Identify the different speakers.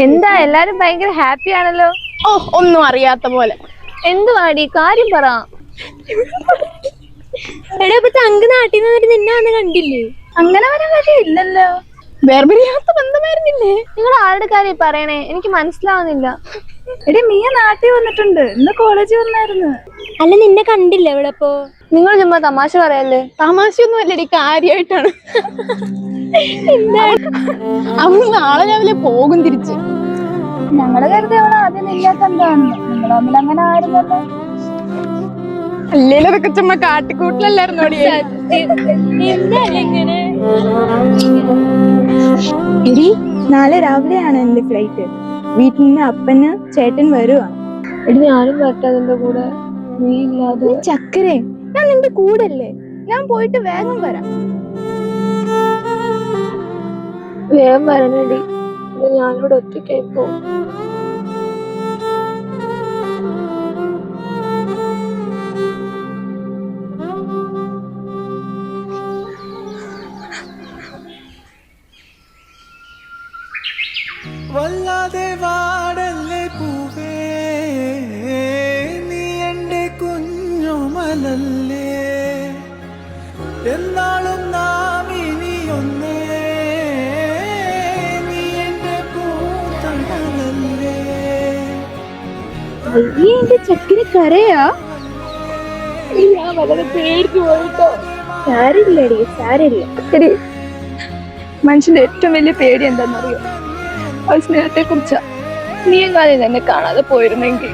Speaker 1: എന്താ എല്ലാരും ഭയങ്കര ഹാപ്പി ആണല്ലോ?
Speaker 2: ഓ, ഒന്നും അറിയാത്ത പോലെ.
Speaker 1: എന്തുവാടി കാര്യം പറ.
Speaker 3: അങ്ക് നാട്ടിൽ നിന്ന് നിന്നെ വന്ന് കണ്ടില്ലേ?
Speaker 2: അങ്ങനെ വരാൻ കഴിയില്ലല്ലോ. വേർപിരിയാത്ത ബന്ധമായിരുന്നില്ലേ?
Speaker 1: നിങ്ങൾ ആരുടെ കാര്യം പറയണേ? എനിക്ക് മനസ്സിലാവുന്നില്ല.
Speaker 2: എടി മിയ നാട്ടിൽ വന്നിട്ടുണ്ട്, ഇന്ന് കോളേജിൽ വന്നായിരുന്നു.
Speaker 3: അല്ല നിന്നെ കണ്ടില്ല എവിടെപ്പോ?
Speaker 1: നിങ്ങൾ ചുമ്മാ തമാശ പറയല്ലേ.
Speaker 2: തമാശയൊന്നും അല്ലടി, കാര്യമായിട്ടാണ്. അവൾ നാളെ രാവിലെ പോകും തിരിച്ച്. ഞങ്ങള് കരുതി അവൾ ആദ്യം ഇല്ലാത്ത എന്താണെന്ന്. നിങ്ങൾ തമ്മിൽ അങ്ങനെ ആയിരുന്നല്ലോ. അല്ലേലും അതൊക്കെ ചുമ്മാ കാട്ടിക്കൂട്ടിലല്ലായിരുന്നു. എടി നാളെ രാവിലെയാണ് എന്റെ ഫ്ലൈറ്റ്. വീട്ടിൽ നിന്ന് അപ്പന് ചേട്ടൻ വരുവാ.
Speaker 1: എടി ഞാനും വരട്ടെ അതിന്റെ കൂടെ. നീ ഇല്ലാതെ.
Speaker 2: ചക്കരെ, ഞാൻ നിന്റെ കൂടല്ലേ. ഞാൻ പോയിട്ട് വേഗം വരാം.
Speaker 1: വേഗം വരണേടി, ഞാനിവിടെ ഒറ്റയ്ക്കായി പോകും.
Speaker 4: വല്ലാതെ വാടല്ലേ പൂവേ, നീ എൻ്റെ കുഞ്ഞുമലല്ലേ, എന്നാളും നാം ഇനിയൊന്നേ, നീ എൻ്റെ പൂത്തണലല്ലേ.
Speaker 2: എന്റെ ചക്കര കരയാ?
Speaker 1: ഞാൻ വളരെ പേടിച്ചു പോയിട്ടോ.
Speaker 2: സാരില്ലടി, സാരില്ല. എടി, മനുഷ്യന്റെ ഏറ്റവും വലിയ പേടി എന്താണെന്നറിയോ? ആ സ്നേഹത്തെ കുറിച്ചാ. നീ എങ്ങാനും എന്നെ കാണാതെ പോയിരുന്നെങ്കിൽ